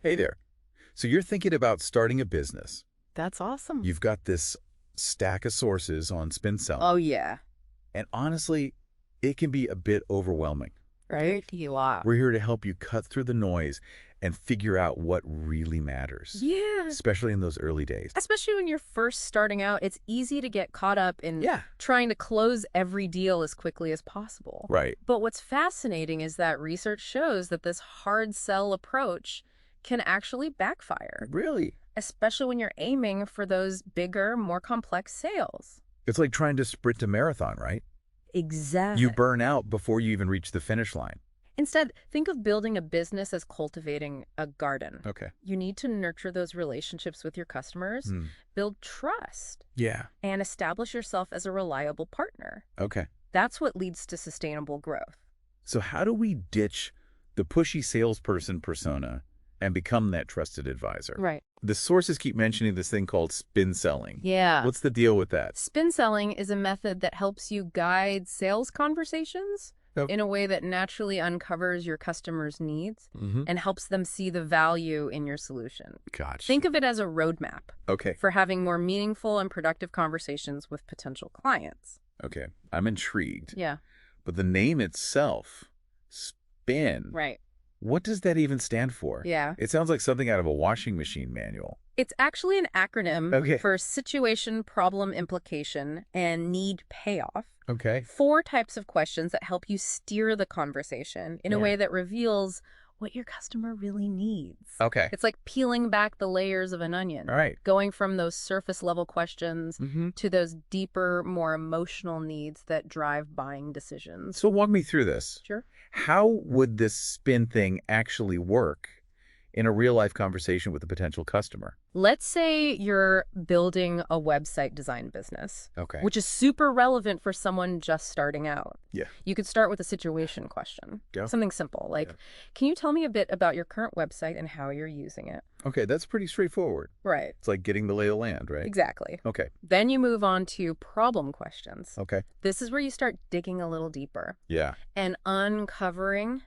Hey there. So you're thinking about starting a business. That's awesome. You've got this stack of sources on spin Oh, selling. yeah. And honestly, it can be a bit overwhelming. Right? You are. We're here to help you cut through the noise and figure out what really matters, Yeah. especially in those early days. Especially when you're first starting out, it's easy to get caught up in Yeah. trying to close every deal as quickly as possible. Right. But what's fascinating is that research shows that this hard sell approach can actually backfire, Really? especially when you're aiming for those bigger, more complex sales. It's like trying to sprint a marathon, right? Exactly. You burn out before you even reach the finish line. Instead, think of building a business as cultivating a garden. Okay. You need to nurture those relationships with your customers, build trust, Yeah. and establish yourself as a reliable partner. Okay. That's what leads to sustainable growth. So how do we ditch the pushy salesperson persona and become that trusted advisor? Right. The sources keep mentioning this thing called spin selling. Yeah. What's the deal with that? Spin selling is a method that helps you guide sales conversations in a way that naturally uncovers your customers' needs and helps them see the value in your solution. Gotcha. Think of it as a roadmap Okay. for having more meaningful and productive conversations with potential clients. Okay. I'm intrigued. Yeah. But the name itself, spin, Right. what does that even stand for? Yeah. It sounds like something out of a washing machine manual. It's actually an acronym Okay. for situation, problem, implication, and need-payoff. Okay. 4 types of questions that help you steer the conversation in a way that reveals what your customer really needs. Okay. It's like peeling back the layers of an onion. All right. Going from those surface level questions Mm-hmm. to those deeper, more emotional needs that drive buying decisions. So walk me through this. Sure. How would this spin thing actually work in a real-life conversation with a potential customer? Let's say you're building a website design business, Okay. which is super relevant for someone just starting out. Yeah. You could start with a situation question. Go. Something simple, like, can you tell me a bit about your current website and how you're using it? Okay, that's pretty straightforward. Right. It's like getting the lay of the land, right? Exactly. Okay. Then you move on to problem questions. Okay. This is where you start digging a little deeper Yeah. and uncovering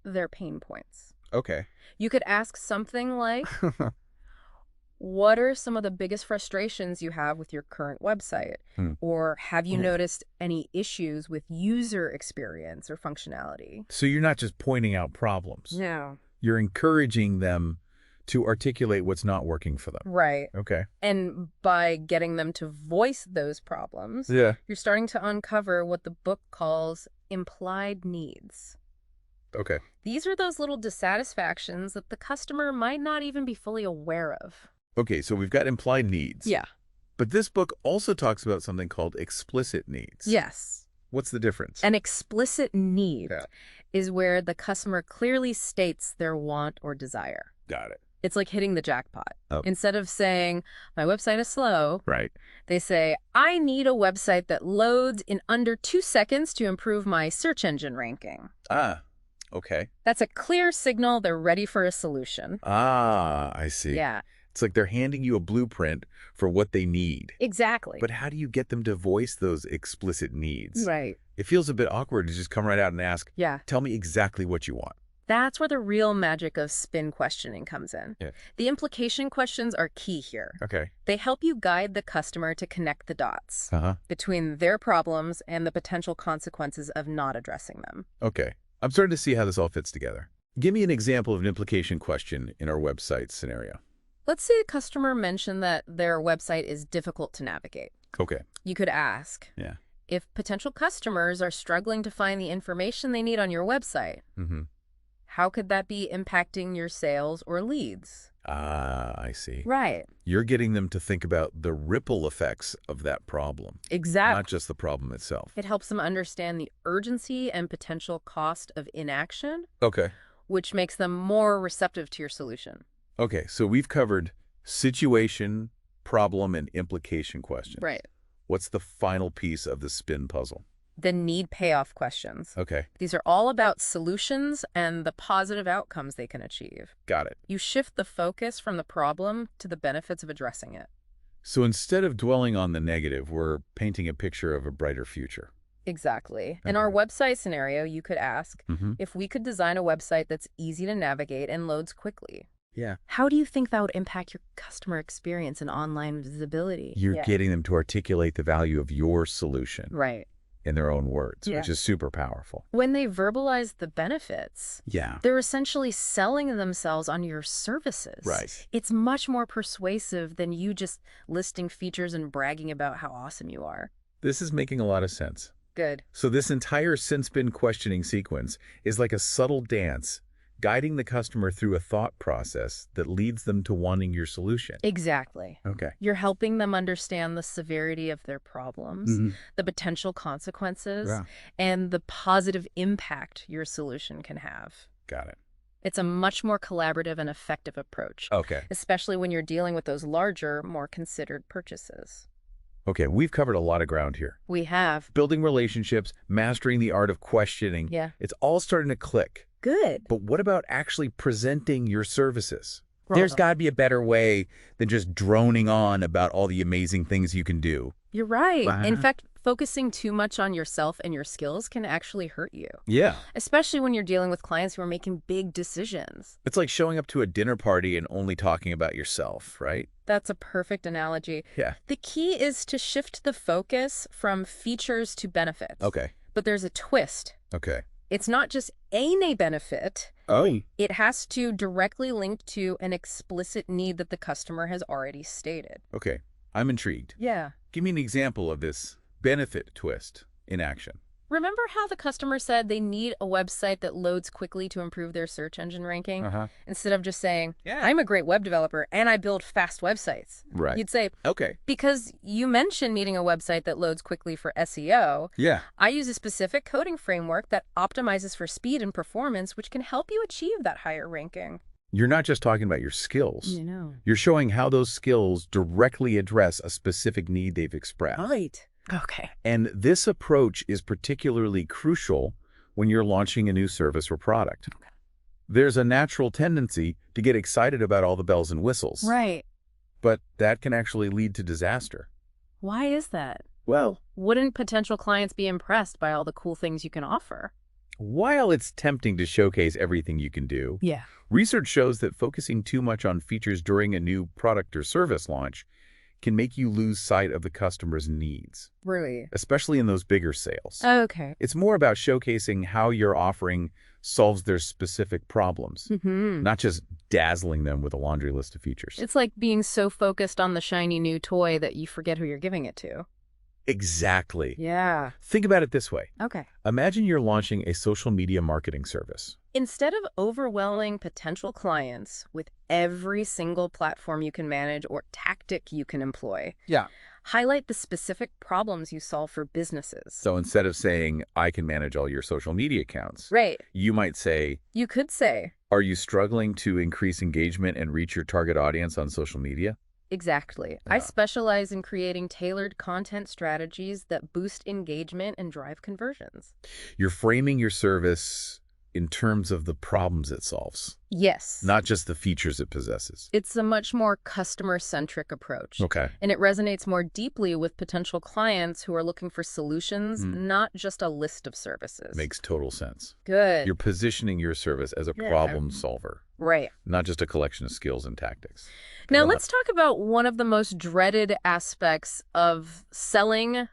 their pain points. Okay. You could ask something like, what are some of the biggest frustrations you have with your current website? Or have you noticed any issues with user experience or functionality? So you're not just pointing out problems. No. You're encouraging them to articulate what's not working for them. Right. Okay. And by getting them to voice those problems, Yeah. you're starting to uncover what the book calls implied needs. Okay. These are those little dissatisfactions that the customer might not even be fully aware of. Okay, so we've got implied needs. Yeah. But this book also talks about something called explicit needs. Yes. What's the difference? An explicit need Yeah. is where the customer clearly states their want or desire. Got it. It's like hitting the jackpot. Oh. Instead of saying, my website is slow, Right. they say, I need a website that loads in under 2 seconds to improve my search engine ranking. Ah, okay. That's a clear signal they're ready for a solution. Ah, I see. Yeah, It's like they're handing you a blueprint for what they need. exactly. But how do you get them to voice those explicit needs? Right. It feels a bit awkward to just come right out and ask, Yeah. tell me exactly what you want. That's where the real magic of spin questioning comes in. Yeah. The implication questions are key here. Okay. They help you guide the customer to connect the dots Uh-huh. between their problems and the potential consequences of not addressing them. Okay. I'm starting to see how this all fits together. Give me an example of an implication question in our website scenario. Let's say a customer mentioned that their website is difficult to navigate. Okay. You could ask, Yeah. if potential customers are struggling to find the information they need on your website, Mm-hmm. how could that be impacting your sales or leads? Ah, I see. Right. You're getting them to think about the ripple effects of that problem, Exactly. not just the problem itself. It helps them understand the urgency and potential cost of inaction, Okay. which makes them more receptive to your solution. Okay, so we've covered situation, problem, and implication questions. Right. What's the final piece of the spin puzzle? The need-payoff questions. Okay, These are all about solutions and the positive outcomes they can achieve. got it. You shift the focus from the problem to the benefits of addressing it. So instead of dwelling on the negative, we're painting a picture of a brighter future. Exactly. In our website scenario, you could ask, Mm-hmm. if we could design a website that's easy to navigate and loads quickly, Yeah. How do you think that would impact your customer experience and online visibility? You're Yeah. getting them to articulate the value of your solution Right. in their own words, Yeah. which is super powerful. When they verbalize the benefits, Yeah. they're essentially selling themselves on your services. Right. It's much more persuasive than you just listing features and bragging about how awesome you are. This is making a lot of sense. Good. So this entire sin-spin questioning sequence is like a subtle dance, guiding the customer through a thought process that leads them to wanting your solution. Exactly. Okay. You're helping them understand the severity of their problems, the potential consequences, Yeah. and the positive impact your solution can have. Got it. It's a much more collaborative and effective approach, Okay. especially when you're dealing with those larger, more considered purchases. Okay, we've covered a lot of ground here. We have. Building relationships, mastering the art of questioning. Yeah. It's all starting to click. Good. But what about actually presenting your services? Well, There's got to be a better way than just droning on about all the amazing things you can do. You're right. Wow. In fact, focusing too much on yourself and your skills can actually hurt you, Yeah. especially when you're dealing with clients who are making big decisions. It's like showing up to a dinner party and only talking about yourself, right? That's a perfect analogy. Yeah. The key is to shift the focus from features to benefits. Okay. But there's a twist. Okay. It's not just a benefit. Oh. It has to directly link to an explicit need that the customer has already stated. Okay. I'm intrigued. Yeah. Give me an example of this benefit twist in action. Remember how the customer said they need a website that loads quickly to improve their search engine ranking? Instead of just saying, Yeah. I'm a great web developer and I build fast websites. Right. You'd say, Okay. because you mentioned needing a website that loads quickly for SEO, Yeah. I use a specific coding framework that optimizes for speed and performance, which can help you achieve that higher ranking. You're not just talking about your skills. You know. You're showing how those skills directly address a specific need they've expressed. Right. Okay. And this approach is particularly crucial when you're launching a new service or product. There's a natural tendency to get excited about all the bells and whistles. Right. But that can actually lead to disaster. Why is that? Well, Wouldn't potential clients be impressed by all the cool things you can offer? while it's tempting to showcase everything you can do, Yeah. research shows that focusing too much on features during a new product or service launch can make you lose sight of the customer's needs, Really? especially in those bigger sales. Okay. It's more about showcasing how your offering solves their specific problems, not just dazzling them with a laundry list of features. It's like being so focused on the shiny new toy that you forget who you're giving it to. Exactly. Yeah. Think about it this way. Okay. Imagine you're launching a social media marketing service. Instead of overwhelming potential clients with every single platform you can manage or tactic you can employ, Yeah. highlight the specific problems you solve for businesses. So instead of saying, I can manage all your social media accounts, Right. you might say, You could say, are you struggling to increase engagement and reach your target audience on social media? exactly. I Yeah. specialize in creating tailored content strategies that boost engagement and drive conversions. You're framing your service in terms of the problems it solves, Yes. not just the features it possesses. It's a much more customer-centric approach. Okay. And it resonates more deeply with potential clients who are looking for solutions, not just a list of services. Makes total sense. Good. You're positioning your service as a Yeah. problem solver, Right. not just a collection of skills and tactics. Now, Well, let's talk about one of the most dreaded aspects of selling,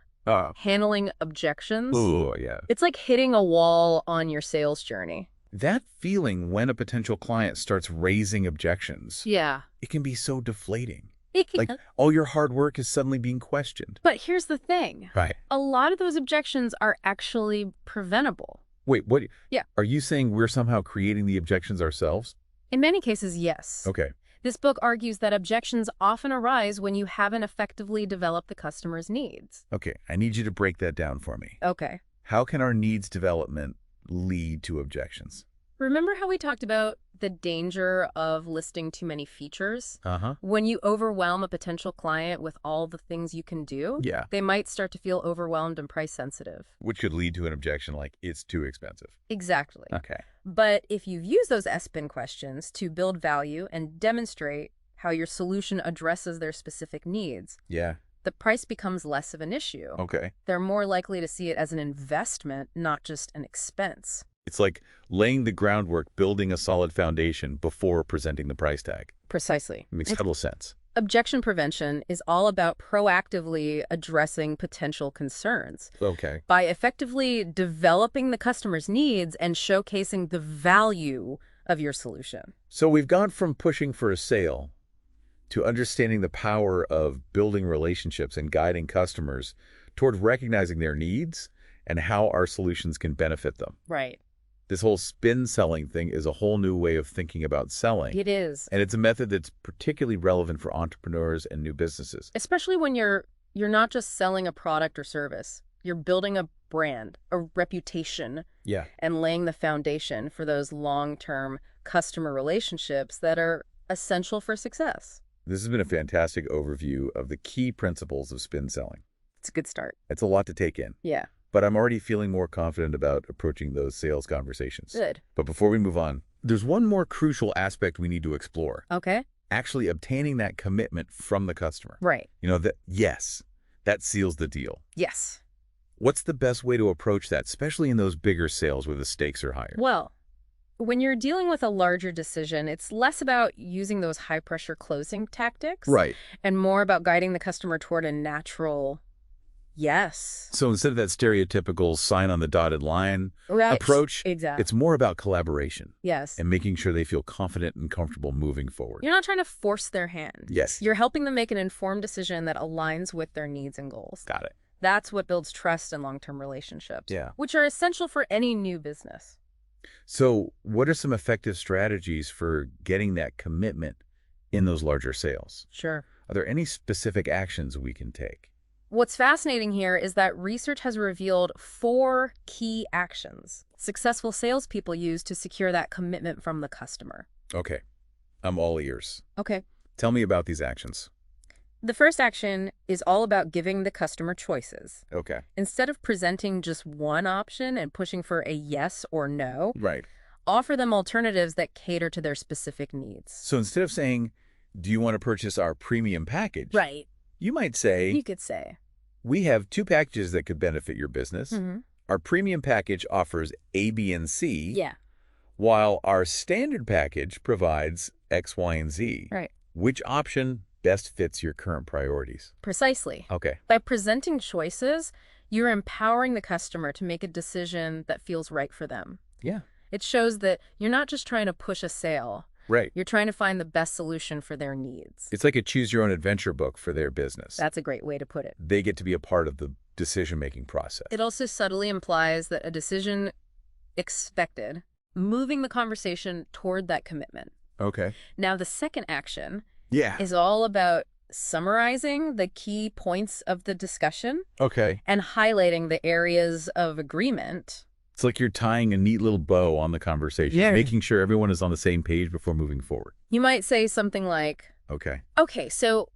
handling objections. Oh, yeah. It's like hitting a wall on your sales journey. That feeling when a potential client starts raising objections, Yeah. it can be so deflating. It can- Like all your hard work is suddenly being questioned. But here's the thing. Right. A lot of those objections are actually preventable. Wait, what? Yeah. Are you saying we're somehow creating the objections ourselves? In many cases, yes. Okay. This book argues that objections often arise when you haven't effectively developed the customer's needs. Okay. I need you to break that down for me. Okay. How can our needs development lead to objections? Remember how we talked about the danger of listing too many features? Uh-huh. When you overwhelm a potential client with all the things you can do, Yeah. they might start to feel overwhelmed and price sensitive. Which could lead to an objection like, it's too expensive. Exactly. Okay. But if you've used those S-Spin questions to build value and demonstrate how your solution addresses their specific needs, Yeah. the price becomes less of an issue. Okay. They're more likely to see it as an investment, not just an expense. It's like laying the groundwork, building a solid foundation before presenting the price tag. Precisely. It makes total sense. Objection prevention is all about proactively addressing potential concerns Okay. by effectively developing the customer's needs and showcasing the value of your solution. So we've gone from pushing for a sale to understanding the power of building relationships and guiding customers toward recognizing their needs and how our solutions can benefit them. Right. This whole spin selling thing is a whole new way of thinking about selling. It is. And it's a method that's particularly relevant for entrepreneurs and new businesses. Especially when you're not just selling a product or service. You're building a brand, a reputation, Yeah. and laying the foundation for those long-term customer relationships that are essential for success. This has been a fantastic overview of the key principles of spin selling. It's a good start. It's a lot to take in, Yeah. but I'm already feeling more confident about approaching those sales conversations. Good. But before we move on, there's one more crucial aspect we need to explore. Okay. Actually obtaining that commitment from the customer. Right. Yes, that seals the deal. Yes. What's the best way to approach that, especially in those bigger sales where the stakes are higher? Well, when you're dealing with a larger decision, it's less about using those high-pressure closing tactics. Right. And more about guiding the customer toward a natural yes. So instead of that stereotypical sign on the dotted line Right. approach, Exactly. it's more about collaboration Yes. and making sure they feel confident and comfortable moving forward. You're not trying to force their hand. Yes. You're helping them make an informed decision that aligns with their needs and goals. Got it. That's what builds trust and long-term relationships. Yeah. Which are essential for any new business. So what are some effective strategies for getting that commitment in those larger sales? Sure. Are there any specific actions we can take? What's fascinating here is that research has revealed 4 key actions successful salespeople use to secure that commitment from the customer. Okay. I'm all ears. Okay. Tell me about these actions. The first action is all about giving the customer choices. Okay. Instead of presenting just one option and pushing for a yes or no, Right. offer them alternatives that cater to their specific needs. So instead of saying, do you want to purchase our premium package? Right. You might say, You could say. we have 2 packages that could benefit your business. Mm-hmm. Our premium package offers A, B, and C, Yeah. while our standard package provides X, Y, and Z. Right. Which option best fits your current priorities? Precisely. Okay. By presenting choices, you're empowering the customer to make a decision that feels right for them. Yeah. It shows that you're not just trying to push a sale. Right. You're trying to find the best solution for their needs. It's like a choose-your-own-adventure book for their business. That's a great way to put it. They get to be a part of the decision-making process. It also subtly implies that a decision expected, moving the conversation toward that commitment. Okay. Now, the second action Yeah. is all about summarizing the key points of the discussion Okay. and highlighting the areas of agreement. It's like you're tying a neat little bow on the conversation, Yeah. making sure everyone is on the same page before moving forward. You might say something like, Okay. okay, so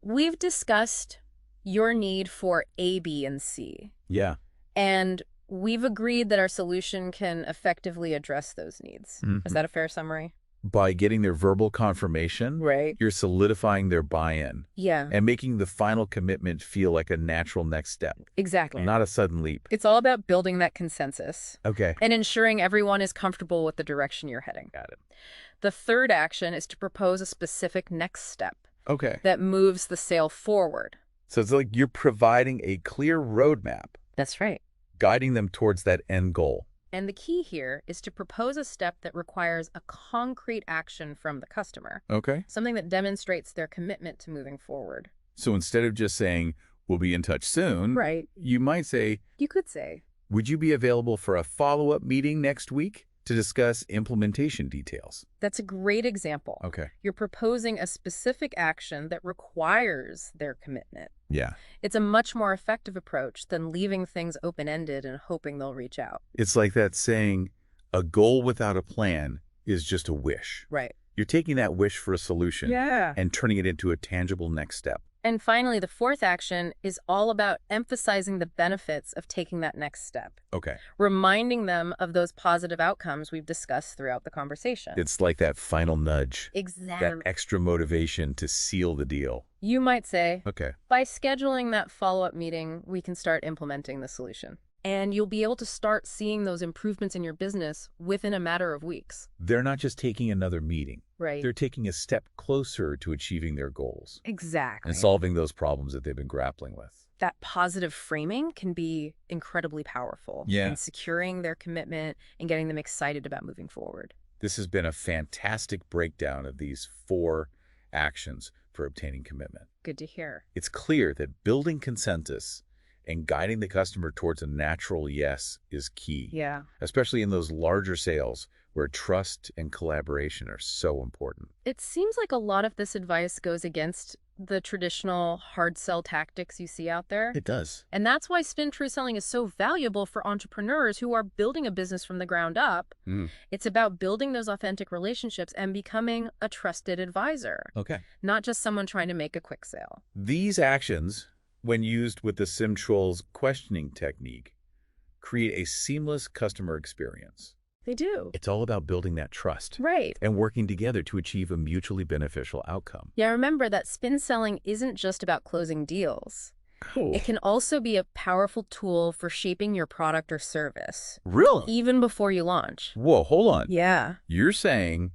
we've discussed your need for A, B, and C, Yeah. and we've agreed that our solution can effectively address those needs. Mhm. Is that a fair summary? By getting their verbal confirmation, Right. you're solidifying their buy-in Yeah, and making the final commitment feel like a natural next step, exactly. not a sudden leap. It's all about building that consensus Okay. and ensuring everyone is comfortable with the direction you're heading. Got it. The third action is to propose a specific next step Okay. that moves the sale forward. So it's like you're providing a clear roadmap, That's right. guiding them towards that end goal. And the key here is to propose a step that requires a concrete action from the customer, Okay. something that demonstrates their commitment to moving forward. So instead of just saying, we'll be in touch soon, Right. you might say, You could say. would you be available for a follow-up meeting next week to discuss implementation details? That's a great example. Okay. You're proposing a specific action that requires their commitment. Yeah. It's a much more effective approach than leaving things open-ended and hoping they'll reach out. It's like that saying, a goal without a plan is just a wish. Right. You're taking that wish for a solution Yeah. and turning it into a tangible next step. And finally, the fourth action is all about emphasizing the benefits of taking that next step, Okay. reminding them of those positive outcomes we've discussed throughout the conversation. It's like that final nudge, that Exactly. extra motivation to seal the deal. You might say, Okay. by scheduling that follow-up meeting, we can start implementing the solution. And you'll be able to start seeing those improvements in your business within a matter of weeks. They're not just taking another meeting. Right. They're taking a step closer to achieving their goals Exactly. and solving those problems that they've been grappling with. That positive framing can be incredibly powerful in securing their commitment and getting them excited about moving forward. This has been a fantastic breakdown of these 4 actions for obtaining commitment. Good to hear. It's clear that building consensus and guiding the customer towards a natural yes is key. Yeah. Especially in those larger sales where trust and collaboration are so important. It seems like a lot of this advice goes against the traditional hard sell tactics you see out there. It does. And that's why spin true selling is so valuable for entrepreneurs who are building a business from the ground up. It's about building those authentic relationships and becoming a trusted advisor. Okay. Not just someone trying to make a quick sale. These actions, when used with the SimTroll's questioning technique, create a seamless customer experience. They do. It's all about building that trust. Right. And working together to achieve a mutually beneficial outcome. Yeah, remember that spin selling isn't just about closing deals. Cool. It can also be a powerful tool for shaping your product or service. Really? Even before you launch. Whoa, hold on. Yeah. You're saying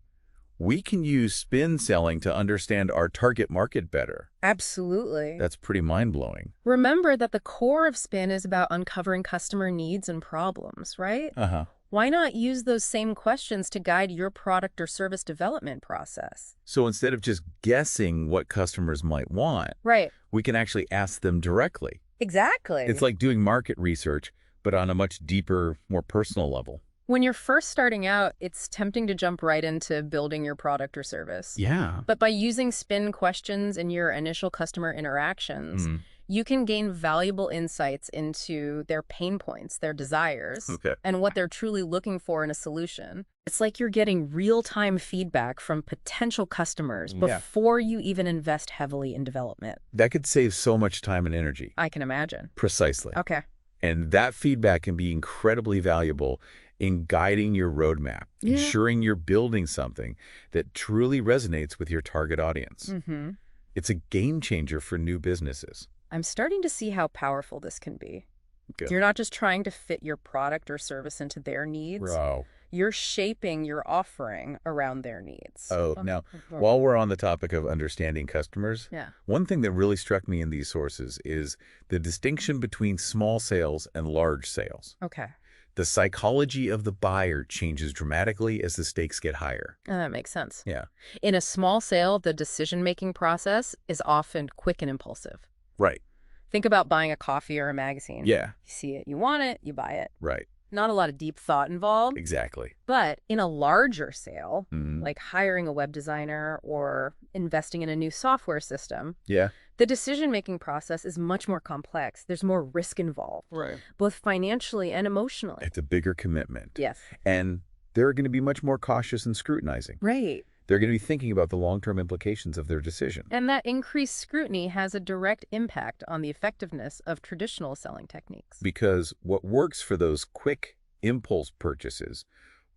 we can use spin selling to understand our target market better. Absolutely. That's pretty mind-blowing. Remember that the core of spin is about uncovering customer needs and problems, right? Uh-huh. Why not use those same questions to guide your product or service development process? So instead of just guessing what customers might want, Right. we can actually ask them directly. Exactly. It's like doing market research, but on a much deeper, more personal level. When you're first starting out, it's tempting to jump right into building your product or service. Yeah. But by using spin questions in your initial customer interactions, you can gain valuable insights into their pain points, their desires, and what they're truly looking for in a solution. It's like you're getting real-time feedback from potential customers before you even invest heavily in development. That could save so much time and energy. I can imagine. Precisely. Okay. And that feedback can be incredibly valuable in guiding your roadmap, ensuring you're building something that truly resonates with your target audience. It's a game changer for new businesses. I'm starting to see how powerful this can be. Good. You're not just trying to fit your product or service into their needs. Bro. You're shaping your offering around their needs. Oh, now, while we're on the topic of understanding customers, one thing that really struck me in these sources is the distinction between small sales and large sales. Okay. The psychology of the buyer changes dramatically as the stakes get higher. That makes sense. Yeah. In a small sale, the decision-making process is often quick and impulsive. Right. Think about buying a coffee or a magazine. Yeah. You see it, you want it, you buy it. Right. Not a lot of deep thought involved. Exactly. But in a larger sale, like hiring a web designer or investing in a new software system, the decision-making process is much more complex. There's more risk involved, both financially and emotionally. It's a bigger commitment. Yes. And they're going to be much more cautious and scrutinizing. Right. They're going to be thinking about the long-term implications of their decision. And that increased scrutiny has a direct impact on the effectiveness of traditional selling techniques. Because what works for those quick impulse purchases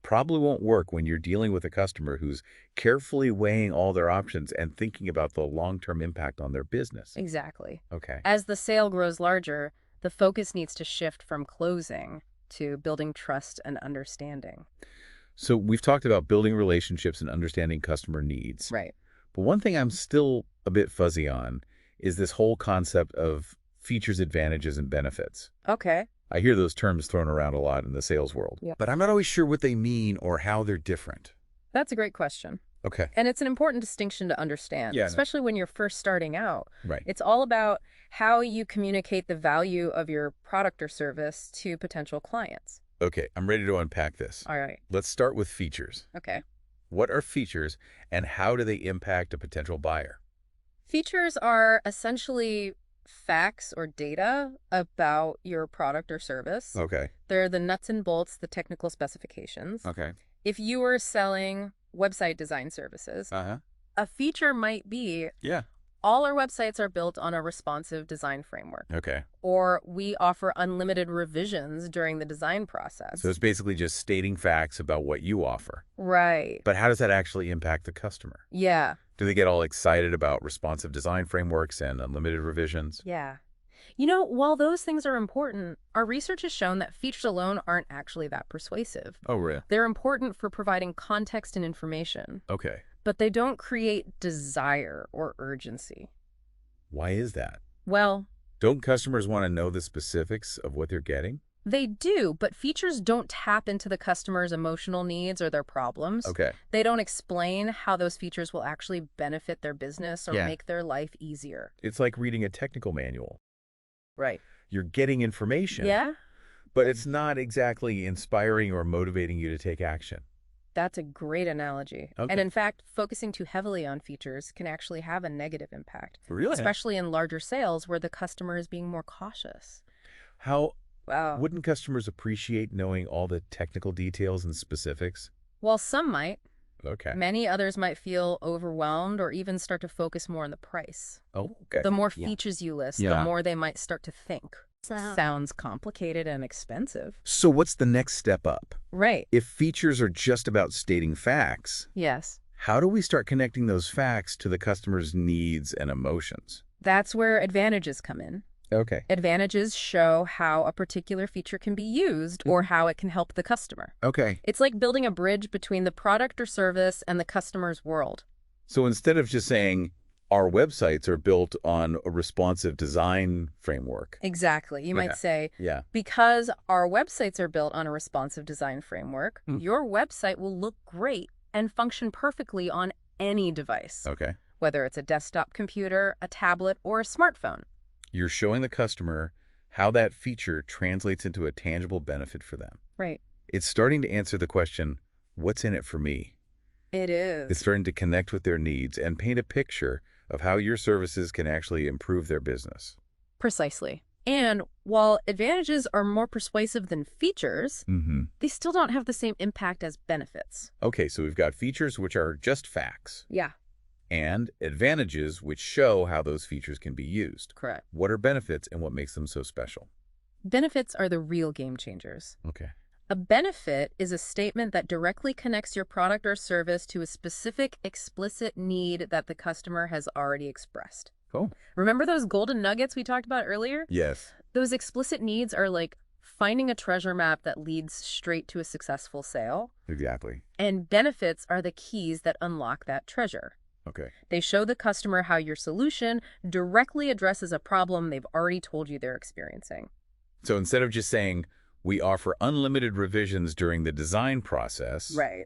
probably won't work when you're dealing with a customer who's carefully weighing all their options and thinking about the long-term impact on their business. Exactly. Okay. As the sale grows larger, the focus needs to shift from closing to building trust and understanding. So we've talked about building relationships and understanding customer needs. Right. But one thing I'm still a bit fuzzy on is this whole concept of features, advantages, and benefits. Okay. I hear those terms thrown around a lot in the sales world, but I'm not always sure what they mean or how they're different. That's a great question. Okay. And it's an important distinction to understand, especially when you're first starting out. Right. It's all about how you communicate the value of your product or service to potential clients. Okay, I'm ready to unpack this. All right. Let's start with features. Okay. What are features and how do they impact a potential buyer? Features are essentially facts or data about your product or service. Okay. They're the nuts and bolts, the technical specifications. Okay. If you were selling website design services, a feature might be all our websites are built on a responsive design framework. Okay. Or we offer unlimited revisions during the design process. So it's basically just stating facts about what you offer. Right. But how does that actually impact the customer? Yeah. Do they get all excited about responsive design frameworks and unlimited revisions? Yeah. While those things are important, our research has shown that features alone aren't actually that persuasive. Oh, really? They're important for providing context and information, Okay. but they don't create desire or urgency. Why is that? Well, Don't customers want to know the specifics of what they're getting? they do, but features don't tap into the customer's emotional needs or their problems. Okay. They don't explain how those features will actually benefit their business or Yeah. make their life easier. It's like reading a technical manual. Right. You're getting information, Yeah? but it's not exactly inspiring or motivating you to take action. That's a great analogy. Okay. And in fact, focusing too heavily on features can actually have a negative impact, Really? especially in larger sales where the customer is being more cautious. How Wow. wouldn't customers appreciate knowing all the technical details and specifics? While some might, Okay. many others might feel overwhelmed or even start to focus more on the price. Oh, okay. The more Yeah. features you list, Yeah. the more they might start to think. So, Sounds complicated and expensive. So what's the next step up? Right. If features are just about stating facts, Yes. how do we start connecting those facts to the customer's needs and emotions? That's where advantages come in. Okay. Advantages show how a particular feature can be used or how it can help the customer. Okay. It's like building a bridge between the product or service and the customer's world. So instead of just saying our websites are built on a responsive design framework. Exactly. You Yeah. might say, Yeah. because our websites are built on a responsive design framework, your website will look great and function perfectly on any device, Okay. whether it's a desktop computer, a tablet, or a smartphone. You're showing the customer how that feature translates into a tangible benefit for them. Right. It's starting to answer the question, what's in it for me? It is. It's starting to connect with their needs and paint a picture of how your services can actually improve their business. Precisely. And while advantages are more persuasive than features, they still don't have the same impact as benefits. Okay, so we've got features which are just facts Yeah, and advantages which show how those features can be used. correct. What are benefits and what makes them so special? Benefits are the real game changers. Okay. A benefit is a statement that directly connects your product or service to a specific, explicit need that the customer has already expressed. Cool. Remember those golden nuggets we talked about earlier? Yes. Those explicit needs are like finding a treasure map that leads straight to a successful sale, Exactly. and benefits are the keys that unlock that treasure. Okay. They show the customer how your solution directly addresses a problem they've already told you they're experiencing. So instead of just saying, we offer unlimited revisions during the design process, Right.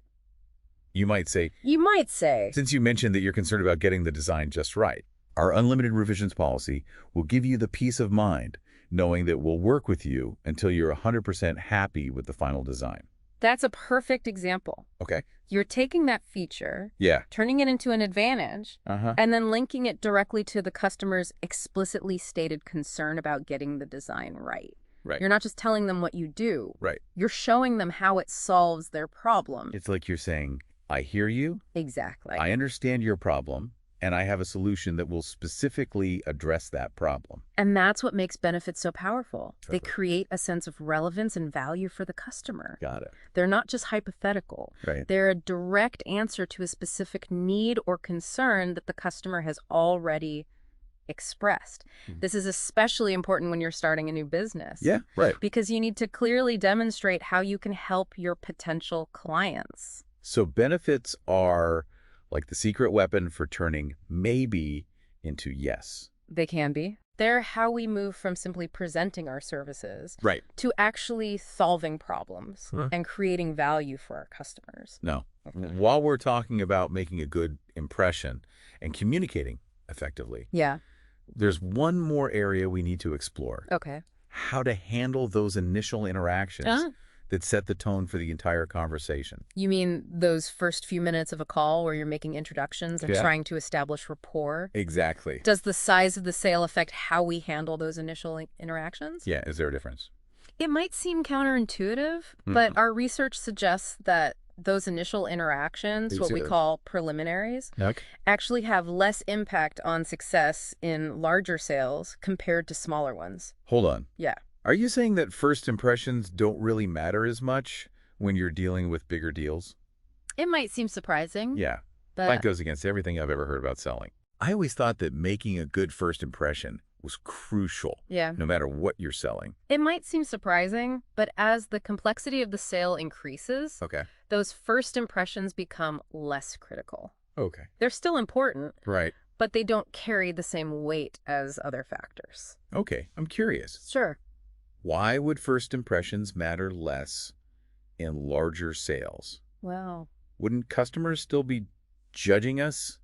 you might say, You might say, since you mentioned that you're concerned about getting the design just right, our unlimited revisions policy will give you the peace of mind knowing that we'll work with you until you're 100% happy with the final design. that's a perfect example. Okay. You're taking that feature, Yeah. turning it into an advantage, Uh-huh. and then linking it directly to the customer's explicitly stated concern about getting the design right. Right. You're not just telling them what you do. Right. You're showing them how it solves their problem. It's like you're saying, I hear you, Exactly. I understand your problem, and I have a solution that will specifically address that problem. And that's what makes benefits so powerful. They Totally. create a sense of relevance and value for the customer. Got it. They're not just hypothetical. Right. They're a direct answer to a specific need or concern that the customer has already expressed. This is especially important when you're starting a new business. Yeah, right. Because you need to clearly demonstrate how you can help your potential clients. So benefits are like the secret weapon for turning maybe into yes. They can be. They're how we move from simply presenting our services Right. to actually solving problems and creating value for our customers. No. While we're talking about making a good impression and communicating effectively, Yeah. there's one more area we need to explore. Okay. How to handle those initial interactions that set the tone for the entire conversation. You mean those first few minutes of a call where you're making introductions and Yeah. trying to establish rapport? Exactly. Does the size of the sale affect how we handle those initial interactions? Yeah, is there a difference? It might seem counterintuitive, but our research suggests that those initial interactions, what we call preliminaries, Okay. actually have less impact on success in larger sales compared to smaller ones. Hold on. Yeah. Are you saying that first impressions don't really matter as much when you're dealing with bigger deals? It might seem surprising. Yeah. But That goes against everything I've ever heard about selling. I always thought that making a good first impression was crucial, Yeah. no matter what you're selling. It might seem surprising, but as the complexity of the sale increases, Okay. those first impressions become less critical. Okay. They're still important, Right. but they don't carry the same weight as other factors. Okay. I'm curious. Sure. Why would first impressions matter less in larger sales? Wow. Wouldn't customers still be judging us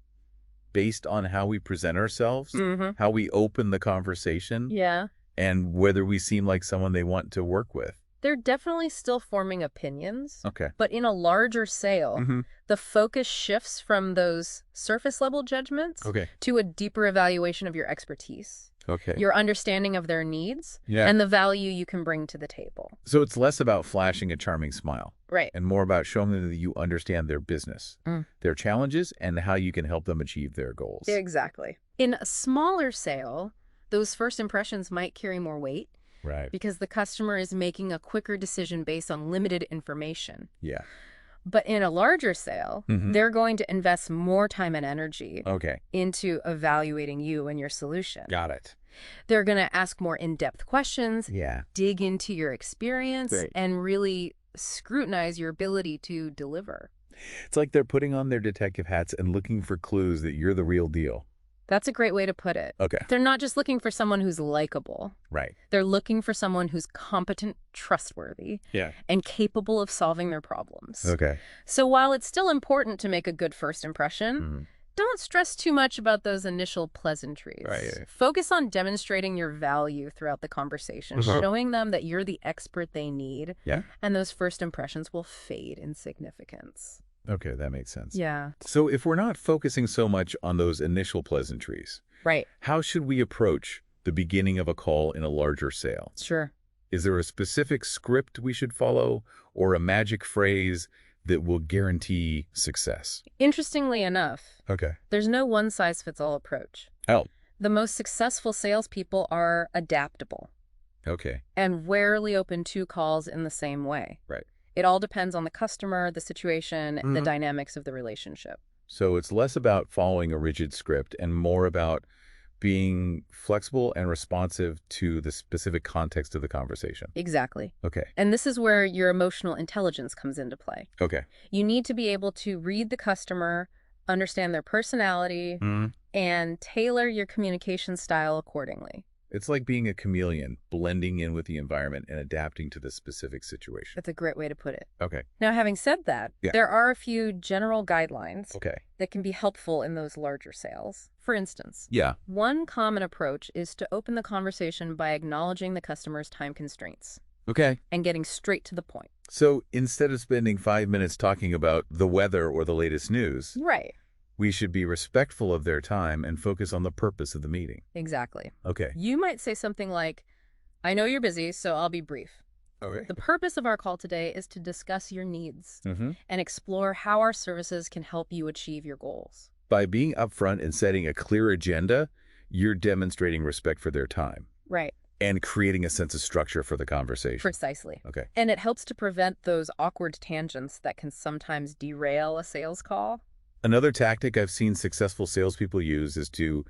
based on how we present ourselves, Mm-hmm. how we open the conversation, Yeah. and whether we seem like someone they want to work with? They're definitely still forming opinions, Okay. but in a larger sale, Mm-hmm. the focus shifts from those surface-level judgments Okay. to a deeper evaluation of your expertise, Okay. your understanding of their needs, Yeah. and the value you can bring to the table. So it's less about flashing a charming smile Right. and more about showing them that you understand their business, their challenges, and how you can help them achieve their goals. Exactly. In a smaller sale, those first impressions might carry more weight Right. because the customer is making a quicker decision based on limited information. Yeah. But in a larger sale, they're going to invest more time and energy Okay. into evaluating you and your solution. Got it. They're going to ask more in-depth questions, Yeah. dig into your experience, Right. and really scrutinize your ability to deliver. It's like they're putting on their detective hats and looking for clues that you're the real deal. That's a great way to put it. Okay. They're not just looking for someone who's likable. Right. They're looking for someone who's competent, trustworthy, Yeah. and capable of solving their problems. Okay. So while it's still important to make a good first impression, don't stress too much about those initial pleasantries. Right, yeah. Focus on demonstrating your value throughout the conversation, showing them that you're the expert they need, Yeah. and those first impressions will fade in significance. Okay, that makes sense. Yeah. So if we're not focusing so much on those initial pleasantries, Right. how should we approach the beginning of a call in a larger sale? Sure. Is there a specific script we should follow or a magic phrase that will guarantee success? Interestingly enough, Okay. there's no one-size-fits-all approach. Oh, The most successful salespeople are adaptable okay. and rarely open two calls in the same way. Right. It all depends on the customer, the situation, the dynamics of the relationship. So it's less about following a rigid script and more about being flexible and responsive to the specific context of the conversation. Exactly. Okay. And this is where your emotional intelligence comes into play. Okay. You need to be able to read the customer, understand their personality, and tailor your communication style accordingly. It's like being a chameleon, blending in with the environment and adapting to the specific situation. That's a great way to put it. Okay. Now, having said that, Yeah. there are a few general guidelines Okay. that can be helpful in those larger sales. For instance, Yeah. one common approach is to open the conversation by acknowledging the customer's time constraints Okay. and getting straight to the point. So instead of spending 5 minutes talking about the weather or the latest news, Right. we should be respectful of their time and focus on the purpose of the meeting. Exactly. Okay. You might say something like, I know you're busy, so I'll be brief. Okay. The purpose of our call today is to discuss your needs Mm-hmm. and explore how our services can help you achieve your goals. By being upfront and setting a clear agenda, you're demonstrating respect for their time Right. and creating a sense of structure for the conversation. Precisely. Okay. And it helps to prevent those awkward tangents that can sometimes derail a sales call. Another tactic I've seen successful salespeople use is to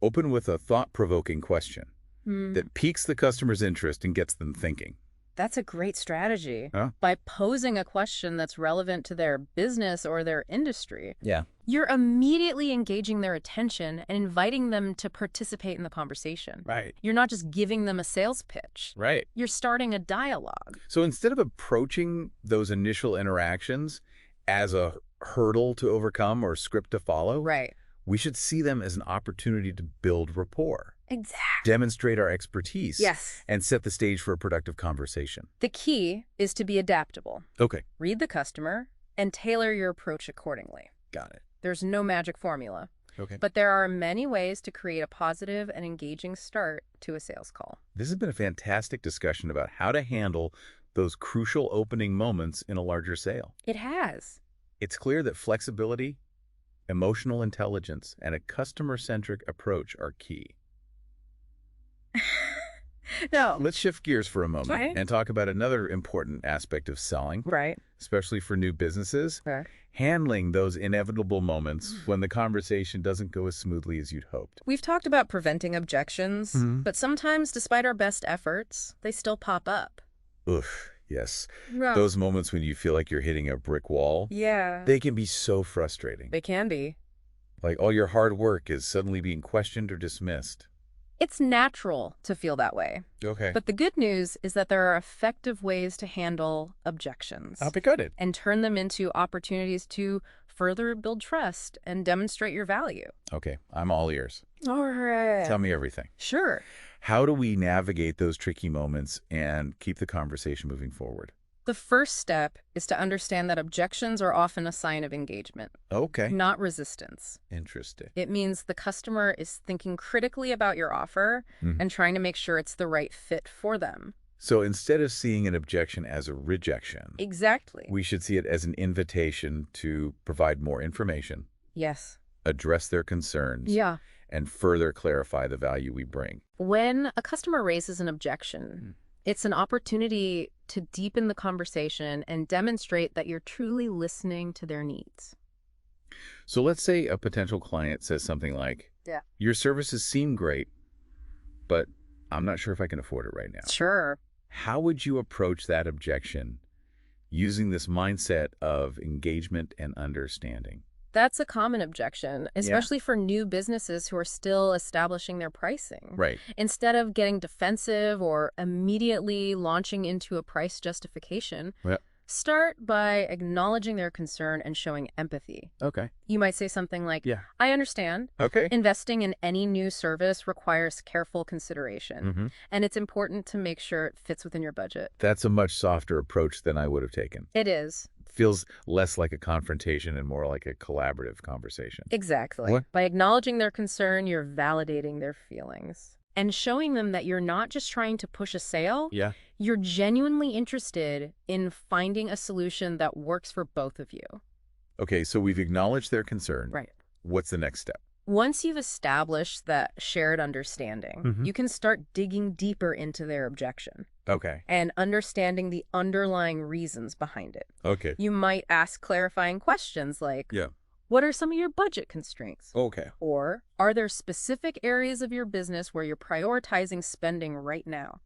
open with a thought-provoking question that piques the customer's interest and gets them thinking. That's a great strategy. Huh? By posing a question that's relevant to their business or their industry, Yeah. you're immediately engaging their attention and inviting them to participate in the conversation. Right. You're not just giving them a sales pitch. Right. You're starting a dialogue. So instead of approaching those initial interactions as a hurdle to overcome or script to follow, Right. we should see them as an opportunity to build rapport, Exactly. demonstrate our expertise, Yes. and set the stage for a productive conversation. The key is to be adaptable. Okay. Read the customer and tailor your approach accordingly. Got it. There's no magic formula, Okay. but there are many ways to create a positive and engaging start to a sales call. This has been a fantastic discussion about how to handle those crucial opening moments in a larger sale. It has. It's clear that flexibility, emotional intelligence, and a customer-centric approach are key. No. Let's shift gears for a moment Right. and talk about another important aspect of selling, Right. especially for new businesses, Okay. handling those inevitable moments when the conversation doesn't go as smoothly as you'd hoped. We've talked about preventing objections, but sometimes, despite our best efforts, they still pop up. Oof, yes. Yeah. Those moments when you feel like you're hitting a brick wall, Yeah. they can be so frustrating. They can be. Like all your hard work is suddenly being questioned or dismissed. It's natural to feel that way. Okay. But the good news is that there are effective ways to handle objections I'll be good. and turn them into opportunities to further build trust and demonstrate your value. Okay, I'm all ears. All right. Tell me everything. Sure. How do we navigate those tricky moments and keep the conversation moving forward? The first step is to understand that objections are often a sign of engagement, Okay. not resistance. Interesting. It means the customer is thinking critically about your offer and trying to make sure it's the right fit for them. So instead of seeing an objection as a rejection, Exactly. we should see it as an invitation to provide more information, Yes. address their concerns, Yeah. and further clarify the value we bring. When a customer raises an objection, it's an opportunity to deepen the conversation and demonstrate that you're truly listening to their needs. So let's say a potential client says something like, Yeah. your services seem great, but I'm not sure if I can afford it right now. Sure. How would you approach that objection using this mindset of engagement and understanding? That's a common objection, especially for new businesses who are still establishing their pricing. Right. Instead of getting defensive or immediately launching into a price justification, Well, start by acknowledging their concern and showing empathy. okay. You might say something like, Yeah. I understand. Okay. Investing in any new service requires careful consideration, and it's important to make sure it fits within your budget. That's a much softer approach than I would have taken. It is. Feels less like a confrontation and more like a collaborative conversation. Exactly. What? By acknowledging their concern, you're validating their feelings and showing them that you're not just trying to push a sale. Yeah. You're genuinely interested in finding a solution that works for both of you. Okay, so we've acknowledged their concern. Right. What's the next step? Once you've established that shared understanding, you can start digging deeper into their objection Okay. and understanding the underlying reasons behind it. Okay. You might ask clarifying questions like, Yeah. what are some of your budget constraints? Okay. Or are there specific areas of your business where you're prioritizing spending right now?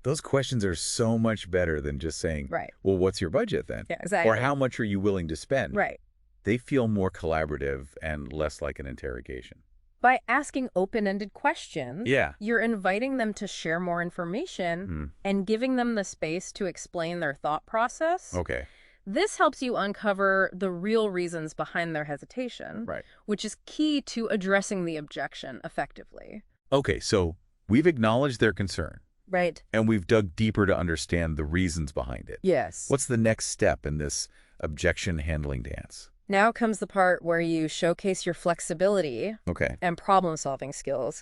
Those questions are so much better than just saying, Right. well, what's your budget then? Yeah, exactly. Or how much are you willing to spend? Right. They feel more collaborative and less like an interrogation. By asking open-ended questions, Yeah. you're inviting them to share more information and giving them the space to explain their thought process. Okay. This helps you uncover the real reasons behind their hesitation, Right. which is key to addressing the objection effectively. Okay, so we've acknowledged their concern Right. and we've dug deeper to understand the reasons behind it. Yes. What's the next step in this objection handling dance? Now comes the part where you showcase your flexibility Okay. and problem-solving skills.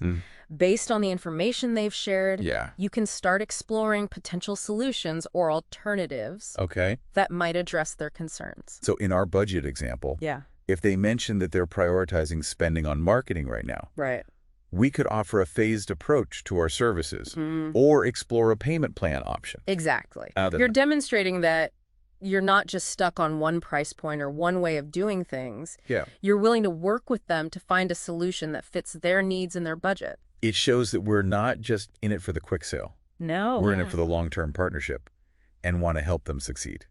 Based on the information they've shared, Yeah. you can start exploring potential solutions or alternatives Okay. that might address their concerns. So in our budget example, Yeah. if they mention that they're prioritizing spending on marketing right now, Right. we could offer a phased approach to our services or explore a payment plan option. Exactly. Other You're than- demonstrating that you're not just stuck on one price point or one way of doing things. Yeah. You're willing to work with them to find a solution that fits their needs and their budget. It shows that we're not just in it for the quick sale. No. We're in it for the long-term partnership and want to help them succeed.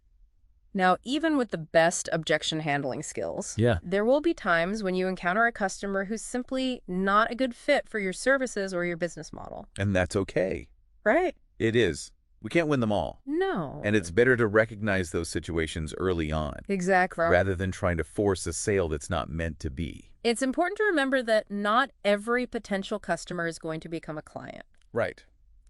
Now, even with the best objection handling skills, there will be times when you encounter a customer who's simply not a good fit for your services or your business model. And that's okay. Right? It is. We can't win them all. No. And it's better to recognize those situations early on Exactly. rather than trying to force a sale that's not meant to be. It's important to remember that not every potential customer is going to become a client. Right.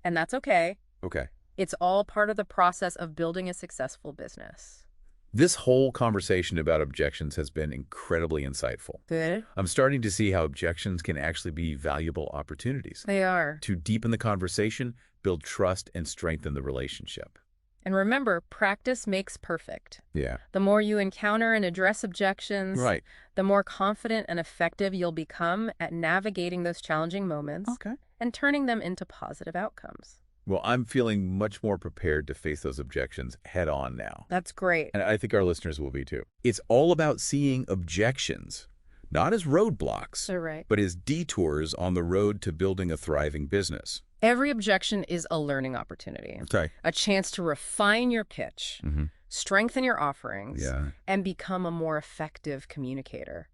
And that's okay. Okay. It's all part of the process of building a successful business. This whole conversation about objections has been incredibly insightful. Good. I'm starting to see how objections can actually be valuable opportunities They are. to deepen the conversation, build trust, and strengthen the relationship. And remember, practice makes perfect. Yeah. The more you encounter and address objections, Right. the more confident and effective you'll become at navigating those challenging moments Okay. and turning them into positive outcomes. Well, I'm feeling much more prepared to face those objections head on now. That's great. And I think our listeners will be too. It's all about seeing objections, not as roadblocks, So right. but as detours on the road to building a thriving business. Every objection is a learning opportunity, Sorry. a chance to refine your pitch, strengthen your offerings, and become a more effective communicator.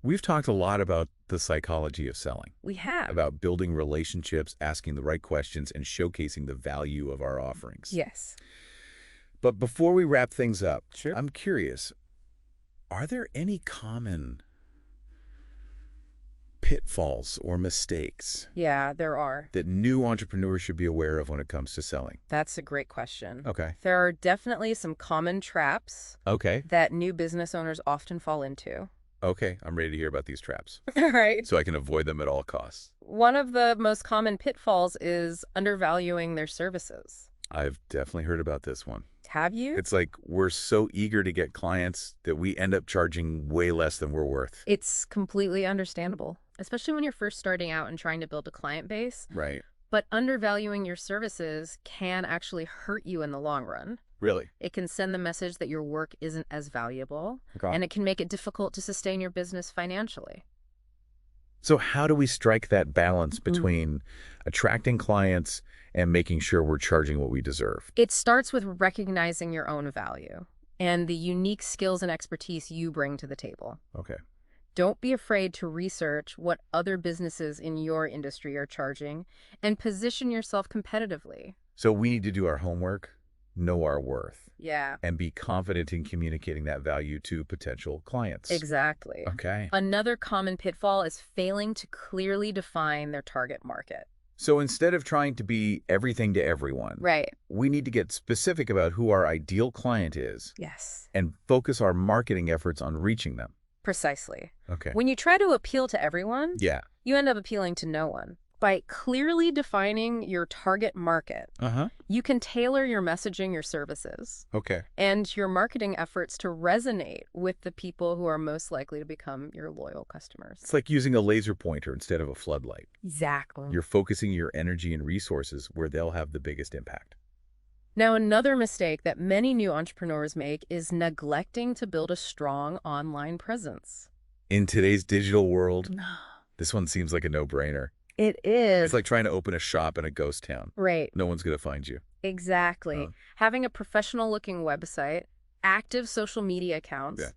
We've talked a lot about the psychology of selling, We have. about building relationships, asking the right questions, and showcasing the value of our offerings. Yes. But before we wrap things up, Sure. I'm curious, are there any common pitfalls or mistakes Yeah, there are. that new entrepreneurs should be aware of when it comes to selling? That's a great question. Okay. There are definitely some common traps Okay. that new business owners often fall into. Okay. I'm ready to hear about these traps All right. so I can avoid them at all costs. One of the most common pitfalls is undervaluing their services. I've definitely heard about this one. Have you? It's like we're so eager to get clients that we end up charging way less than we're worth. It's completely understandable, especially when you're first starting out and trying to build a client base. Right. But undervaluing your services can actually hurt you in the long run. Really? It can send the message that your work isn't as valuable, Okay. and it can make it difficult to sustain your business financially. So how do we strike that balance between attracting clients and making sure we're charging what we deserve? It starts with recognizing your own value and the unique skills and expertise you bring to the table. Okay. Don't be afraid to research what other businesses in your industry are charging and position yourself competitively. So we need to do our homework, know our worth, Yeah, and be confident in communicating that value to potential clients. exactly. Okay. Another common pitfall is failing to clearly define their target market. So instead of trying to be everything to everyone, Right. we need to get specific about who our ideal client is Yes. and focus our marketing efforts on reaching them. Precisely. Okay. When you try to appeal to everyone, Yeah. you end up appealing to no one. By clearly defining your target market, you can tailor your messaging, your services, Okay. and your marketing efforts to resonate with the people who are most likely to become your loyal customers. It's like using a laser pointer instead of a floodlight. Exactly. You're focusing your energy and resources where they'll have the biggest impact. Now, another mistake that many new entrepreneurs make is neglecting to build a strong online presence. In today's digital world, this one seems like a no-brainer. It is. It's like trying to open a shop in a ghost town. Right. No one's going to find you. Exactly. Having a professional-looking website, active social media accounts,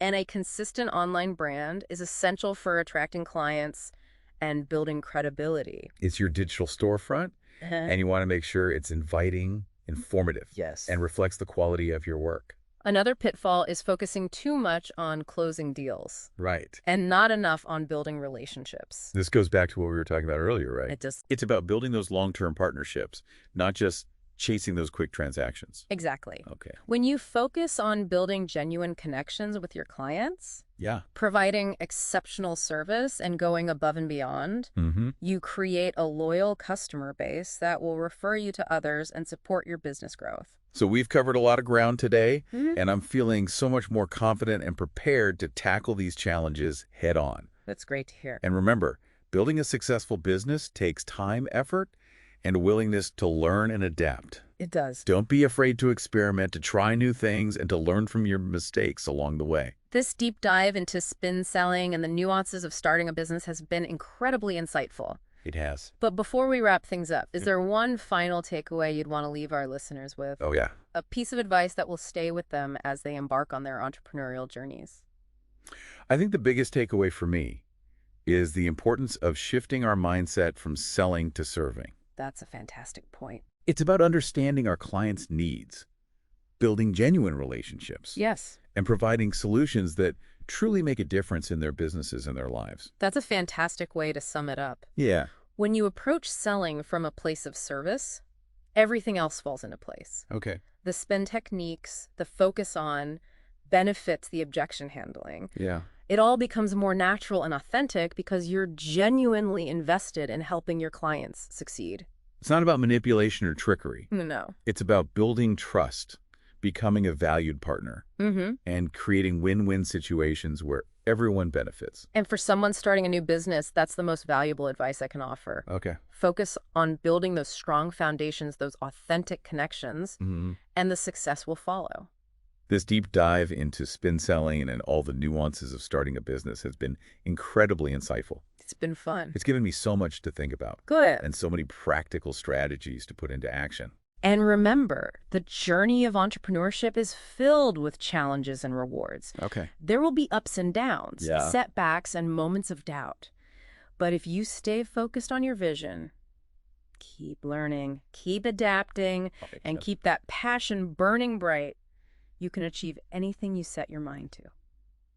and a consistent online brand is essential for attracting clients and building credibility. It's your digital storefront, and you want to make sure it's inviting, informative, Yes. and reflects the quality of your work. Another pitfall is focusing too much on closing deals Right. and not enough on building relationships. This goes back to what we were talking about earlier, right? It just... It's about building those long-term partnerships, not just chasing those quick transactions. Exactly. Okay. When you focus on building genuine connections with your clients, Yeah. providing exceptional service and going above and beyond, you create a loyal customer base that will refer you to others and support your business growth. So we've covered a lot of ground today, and I'm feeling so much more confident and prepared to tackle these challenges head on. That's great to hear. And remember, building a successful business takes time, effort, and a willingness to learn and adapt. It does. Don't be afraid to experiment, to try new things, and to learn from your mistakes along the way. This deep dive into spin selling and the nuances of starting a business has been incredibly insightful. It has. But before we wrap things up, is there one final takeaway you'd want to leave our listeners with? Oh, yeah. A piece of advice that will stay with them as they embark on their entrepreneurial journeys? I think the biggest takeaway for me is the importance of shifting our mindset from selling to serving. That's a fantastic point. It's about understanding our clients' needs, building genuine relationships, Yes. and providing solutions that truly make a difference in their businesses and their lives. That's a fantastic way to sum it up. Yeah. When you approach selling from a place of service, everything else falls into place. Okay. The spin techniques, the focus on benefits, the objection handling. Yeah. It all becomes more natural and authentic because you're genuinely invested in helping your clients succeed. It's not about manipulation or trickery. No. It's about building trust, becoming a valued partner, and creating win-win situations where Everyone benefits. And for someone starting a new business, that's the most valuable advice I can offer. Okay. Focus on building those strong foundations, those authentic connections, and the success will follow. This deep dive into spin selling and all the nuances of starting a business has been incredibly insightful. It's been fun. It's given me so much to think about. Good. And so many practical strategies to put into action. And remember, the journey of entrepreneurship is filled with challenges and rewards. Okay. There will be ups and downs, Yeah. setbacks, and moments of doubt. But if you stay focused on your vision, keep learning, keep adapting, and keep that passion burning bright, you can achieve anything you set your mind to.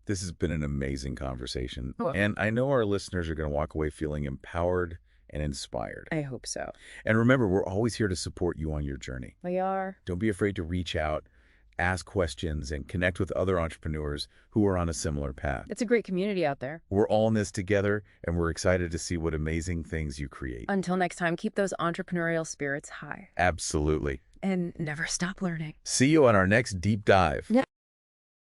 This has been an amazing conversation. Cool. And I know our listeners are going to walk away feeling empowered and inspired. I hope so. And remember, we're always here to support you on your journey. We are. Don't be afraid to reach out, ask questions, and connect with other entrepreneurs who are on a similar path. It's a great community out there. We're all in this together, and we're excited to see what amazing things you create. Until next time, keep those entrepreneurial spirits high. Absolutely. And never stop learning. See you on our next deep dive. Yeah.